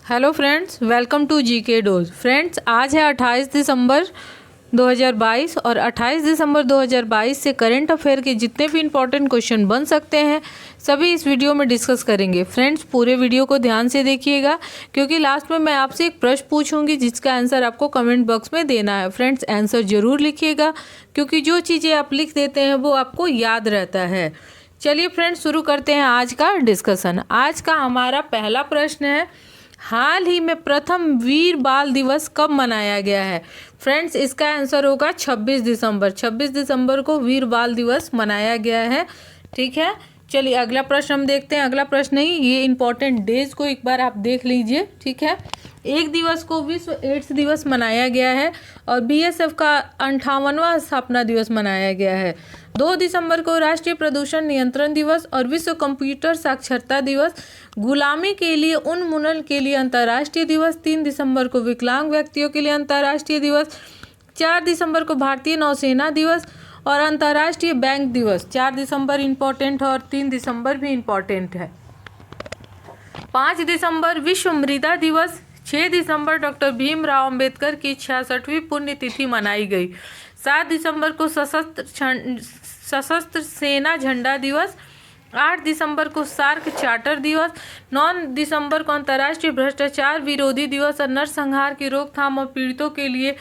Hello friends, welcome to GK dose. Friends, आज है 28 दिसंबर 2022 और 28 दिसंबर 2022 से करंट अफेयर के जितने भी इंपॉर्टेंट क्वेश्चन बन सकते हैं सभी इस वीडियो में डिस्कस करेंगे। फ्रेंड्स, पूरे वीडियो को ध्यान से देखिएगा क्योंकि लास्ट में मैं आपसे एक प्रश्न पूछूंगी जिसका आंसर आपको कमेंट बॉक्स में देना है। फ्रेंड्स, आंसर जरूर लिखिएगा क्योंकि जो चीज़ें आप लिख देते हैं वो आपको याद रहता है। चलिए फ्रेंड्स, शुरू करते हैं आज का डिस्कशन। आज का हमारा पहला प्रश्न है, हाल ही में प्रथम वीर बाल दिवस कब मनाया गया है? फ्रेंड्स, इसका आंसर होगा 26 दिसंबर। 26 दिसंबर को वीर बाल दिवस मनाया गया है। ठीक है, चलिए अगला प्रश्न हम देखते हैं। अगला प्रश्न नहीं, ये इंपॉर्टेंट डेज को एक बार आप देख लीजिए। ठीक है, एक दिवस को विश्व एड्स दिवस मनाया गया है और बीएसएफ का 58वां स्थापना दिवस मनाया गया है। 2 दिसंबर को राष्ट्रीय प्रदूषण नियंत्रण दिवस और विश्व कंप्यूटर साक्षरता दिवस, गुलामी के लिए उन्मूलन के लिए अंतर्राष्ट्रीय दिवस। 3 दिसंबर को विकलांग व्यक्तियों के लिए अंतर्राष्ट्रीय दिवस। 4 दिसंबर को भारतीय नौसेना दिवस और अंतर्राष्ट्रीय बैंक दिवस। 4 दिसंबर इम्पोर्टेंट है और 3 दिसंबर भी इम्पोर्टेंट है। 5 दिसंबर विश्व मृदा दिवस। 6 दिसंबर डॉक्टर भीमराव अंबेडकर की 66वीं पुण्यतिथि मनाई गई। 7 दिसंबर को सशस्त्र सेना झंडा दिवस। 8 दिसंबर को सार्क चार्टर दिवस। 9 दिसंबर को अंतर्राष्ट्रीय भ्रष्टाचार विरोधी दिवस और नरसंहार की रोकथाम और पीड़ितों के लिए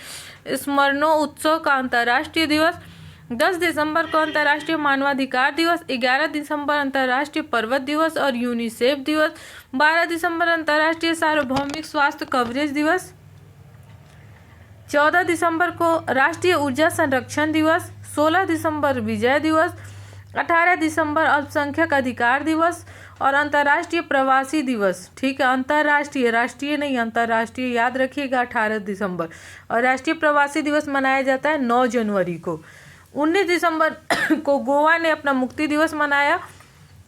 स्मरणोत्सव का अंतर्राष्ट्रीय दिवस। 10 दिसंबर को अंतर्राष्ट्रीय मानवाधिकार दिवस। 11 दिसंबर अंतर्राष्ट्रीय पर्वत दिवस और यूनिसेफ दिवस। 12 दिसंबर अंतर्राष्ट्रीय सार्वभौमिक स्वास्थ्य कवरेज दिवस। 14 दिसंबर को राष्ट्रीय ऊर्जा संरक्षण दिवस। 16 दिसंबर विजय दिवस। 18 दिसंबर अल्पसंख्यक अधिकार दिवस और अंतर्राष्ट्रीय प्रवासी दिवस। ठीक है, अंतर्राष्ट्रीय, राष्ट्रीय नहीं, अंतर्राष्ट्रीय याद रखिएगा। 18 दिसंबर और राष्ट्रीय प्रवासी दिवस मनाया जाता है 9 जनवरी को। 19 दिसंबर को गोवा ने अपना मुक्ति दिवस मनाया।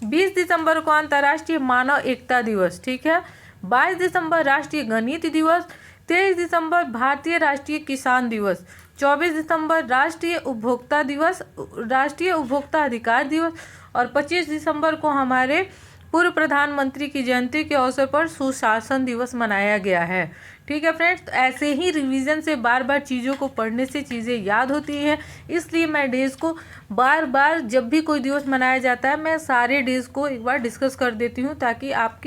20 दिसंबर को अंतर्राष्ट्रीय मानव एकता दिवस। ठीक है, 22 दिसंबर राष्ट्रीय गणित दिवस। 23 दिसंबर भारतीय राष्ट्रीय किसान दिवस। 24 दिसंबर राष्ट्रीय उपभोक्ता दिवस, राष्ट्रीय उपभोक्ता अधिकार दिवस और 25 दिसंबर को हमारे पूर्व प्रधानमंत्री की जयंती के अवसर पर सुशासन दिवस मनाया गया है। ठीक है फ्रेंड्स, तो ऐसे ही रिवीजन से बार बार चीज़ों को पढ़ने से चीज़ें याद होती हैं, इसलिए मैं डेज़ को बार बार जब भी कोई दिवस मनाया जाता है मैं सारे डेज़ को एक बार डिस्कस कर देती हूँ ताकि आप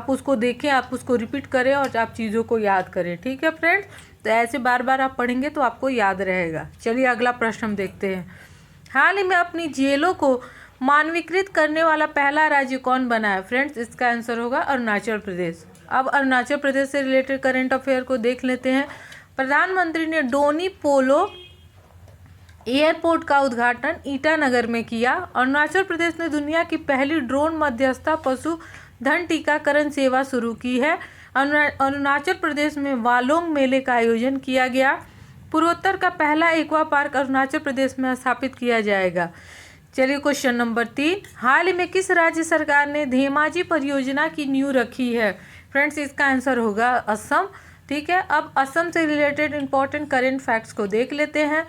उसको देखें, आप उसको रिपीट करें और आप चीज़ों को याद करें। ठीक है फ्रेंड्स, तो ऐसे बार बार आप पढ़ेंगे तो आपको याद रहेगा। चलिए अगला प्रश्न हम देखते हैं। हाल ही में अपनी जेलों को मानवीकृत करने वाला पहला राज्य कौन बना है? फ्रेंड्स, इसका आंसर होगा अरुणाचल प्रदेश। अब अरुणाचल प्रदेश से रिलेटेड करंट अफेयर को देख लेते हैं। प्रधानमंत्री ने डोनी पोलो एयरपोर्ट का उद्घाटन ईटानगर में किया। अरुणाचल प्रदेश ने दुनिया की पहली ड्रोन मध्यस्थता पशु धन टीकाकरण सेवा शुरू की है। अरुणाचल प्रदेश में वालोंग मेले का आयोजन किया गया। पूर्वोत्तर का पहला एक्वा पार्क अरुणाचल प्रदेश में स्थापित किया जाएगा। चलिए क्वेश्चन नंबर 3, हाल ही में किस राज्य सरकार ने धेमाजी परियोजना की नींव रखी है? फ्रेंड्स, इसका आंसर होगा असम। ठीक है, अब असम से रिलेटेड इंपॉर्टेंट करेंट फैक्ट्स को देख लेते हैं।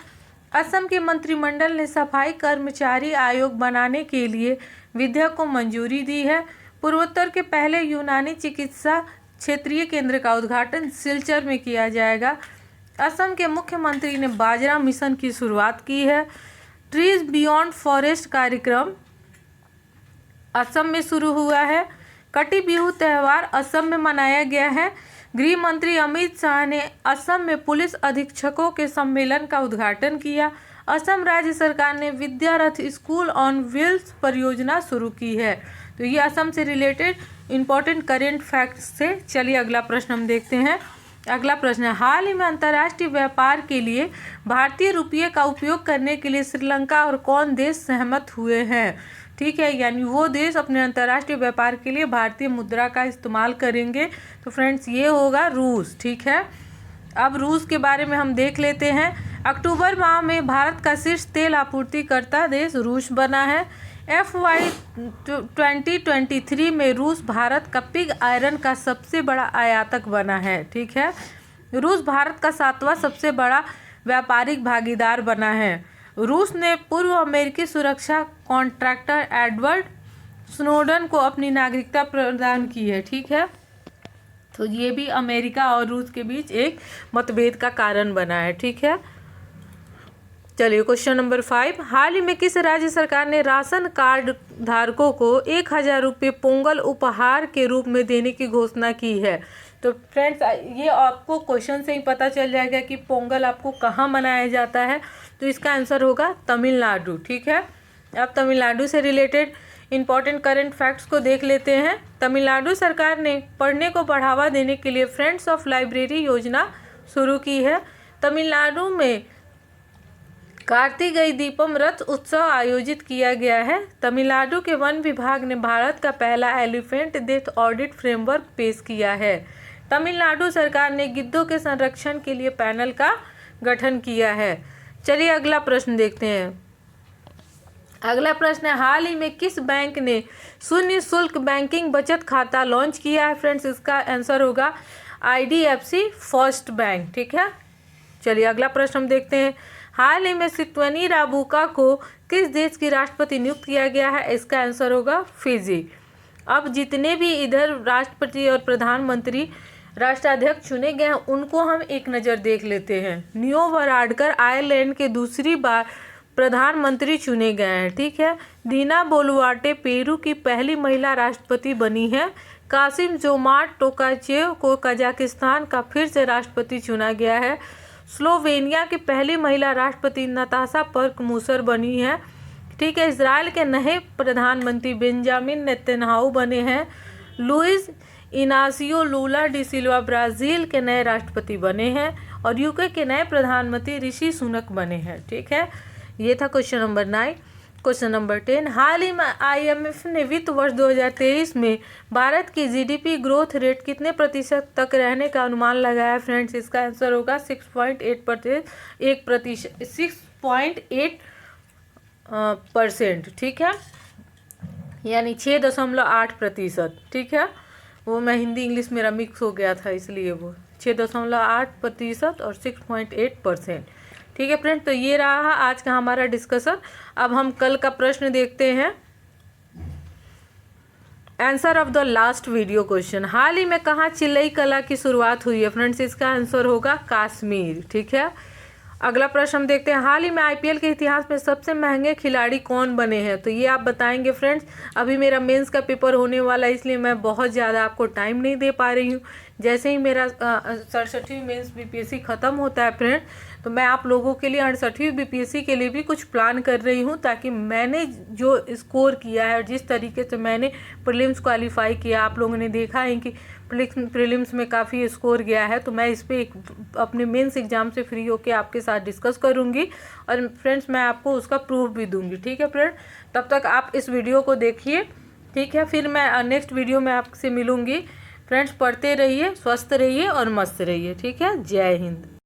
असम के मंत्रिमंडल ने सफाई कर्मचारी आयोग बनाने के लिए विधेयक को मंजूरी दी है। पूर्वोत्तर के पहले यूनानी चिकित्सा क्षेत्रीय केंद्र का उद्घाटन सिलचर में किया जाएगा। असम के मुख्यमंत्री ने बाजरा मिशन की शुरुआत की है। ट्रीज बियॉन्ड फॉरेस्ट कार्यक्रम असम में शुरू हुआ है। कटी बिहू त्यौहार असम में मनाया गया है। गृह मंत्री अमित शाह ने असम में पुलिस अधीक्षकों के सम्मेलन का उद्घाटन किया। असम राज्य सरकार ने विद्यारथ स्कूल ऑन व्हील्स परियोजना शुरू की है। तो ये असम से रिलेटेड इंपॉर्टेंट करेंट फैक्ट्स थे। चलिए अगला प्रश्न हम देखते हैं। अगला प्रश्न है, हाल ही में अंतर्राष्ट्रीय व्यापार के लिए भारतीय रुपये का उपयोग करने के लिए श्रीलंका और कौन देश सहमत हुए हैं? ठीक है, यानी वो देश अपने अंतर्राष्ट्रीय व्यापार के लिए भारतीय मुद्रा का इस्तेमाल करेंगे। तो फ्रेंड्स, ये होगा रूस। ठीक है, अब रूस के बारे में हम देख लेते हैं। अक्टूबर माह में भारत का शीर्ष तेल आपूर्तिकर्ता देश रूस बना है। FY 2023 में रूस भारत का पिग आयरन का सबसे बड़ा आयातक बना है। ठीक है, रूस भारत का 7वां सबसे बड़ा व्यापारिक भागीदार बना है। रूस ने पूर्व अमेरिकी सुरक्षा कॉन्ट्रैक्टर एडवर्ड स्नोडन को अपनी नागरिकता प्रदान की है। ठीक है, तो ये भी अमेरिका और रूस के बीच एक मतभेद का कारण बना है। ठीक है, चलिए क्वेश्चन नंबर 5, हाल ही में किस राज्य सरकार ने राशन कार्ड धारकों को 1000 रुपये पोंगल उपहार के रूप में देने की घोषणा की है? तो फ्रेंड्स ये आपको क्वेश्चन से ही पता चल जाएगा कि पोंगल आपको कहाँ मनाया जाता है। तो इसका आंसर होगा तमिलनाडु। ठीक है, अब तमिलनाडु से रिलेटेड इंपॉर्टेंट करंट फैक्ट्स को देख लेते हैं। तमिलनाडु सरकार ने पढ़ने को बढ़ावा देने के लिए फ्रेंड्स ऑफ लाइब्रेरी योजना शुरू की है। तमिलनाडु में कार्तिकेय दीपम रथ उत्सव आयोजित किया गया है। तमिलनाडु के वन विभाग ने भारत का पहला एलिफेंट डेथ ऑडिट फ्रेमवर्क पेश किया है। तमिलनाडु सरकार ने गिद्धों के संरक्षण के लिए पैनल का गठन किया है। चलिए अगला प्रश्न देखते हैं। अगला प्रश्न है, हाल ही में किस बैंक ने शून्य शुल्क बैंकिंग बचत खाता लॉन्च किया है? फ्रेंड्स इसका आंसर होगा IDFC फर्स्ट बैंक। ठीक है, चलिए अगला प्रश्न हम देखते हैं। हाल ही में सित्वनी राबुका को किस देश की राष्ट्रपति नियुक्त किया गया है? इसका आंसर होगा फिजी। अब जितने भी इधर राष्ट्रपति और प्रधानमंत्री राष्ट्राध्यक्ष चुने गए हैं उनको हम एक नज़र देख लेते हैं। नियो वाराडकर आयरलैंड के दूसरी बार प्रधानमंत्री चुने गए हैं। ठीक है, दीना बोलुआर्टे पेरू की पहली महिला राष्ट्रपति बनी है। कासिम जोमार्ट टोकाचेव को कजाकिस्तान का फिर से राष्ट्रपति चुना गया है। स्लोवेनिया की पहली महिला राष्ट्रपति नताशा पर्क मूसर बनी है। ठीक है, इजराइल के नए प्रधानमंत्री बेंजामिन नेतन्याहू बने हैं। लुइस इनासियो लूला डी सिल्वा ब्राज़ील के नए राष्ट्रपति बने हैं और यूके के नए प्रधानमंत्री ऋषि सुनक बने हैं। ठीक है, ये था क्वेश्चन नंबर 9। क्वेश्चन नंबर 10, हाल ही में IMF ने वित्त वर्ष 2023 में भारत की GDP ग्रोथ रेट कितने प्रतिशत तक रहने का अनुमान लगाया? फ्रेंड्स इसका आंसर होगा 6.8%। ठीक है, यानी 6.8%। ठीक है, वो मैं हिंदी इंग्लिश मेरा मिक्स हो गया था इसलिए वो 6.8% और 6.8%। ठीक है फ्रेंड्स, तो ये रहा आज का हमारा डिस्कशन। अब हम कल का प्रश्न देखते हैं। Answer of the last video question, हाल ही में कहाँ चिल्लई कला की शुरुआत हुई है? फ्रेंड्स इसका आंसर होगा कश्मीर। ठीक है, अगला प्रश्न हम देखते हैं। हाल ही में IPL के इतिहास में सबसे महंगे खिलाड़ी कौन बने हैं? तो ये आप बताएंगे फ्रेंड्स। अभी मेरा मेंस का पेपर होने वाला है इसलिए मैं बहुत ज़्यादा आपको टाइम नहीं दे पा रही हूँ। जैसे ही मेरा 67वीं मेंस BPSC ख़त्म होता है फ्रेंड, तो मैं आप लोगों के लिए 68वीं BPSC के लिए भी कुछ प्लान कर रही हूँ, ताकि मैंने जो स्कोर किया है और जिस तरीके से मैंने प्रीलिम्स क्वालिफाई किया, आप लोगों ने देखा है कि प्रीलिम्स में काफ़ी स्कोर गया है, तो मैं इस पर एक अपने मेंस एग्ज़ाम से फ्री होकर आपके साथ डिस्कस करूँगी और फ्रेंड्स मैं आपको उसका प्रूफ भी दूँगी। ठीक है फ्रेंड, तब तक आप इस वीडियो को देखिए। ठीक है, फिर मैं नेक्स्ट वीडियो में आपसे मिलूँगी। फ्रेंड्स पढ़ते रहिए, स्वस्थ रहिए और मस्त रहिए। ठीक है, जय हिंद।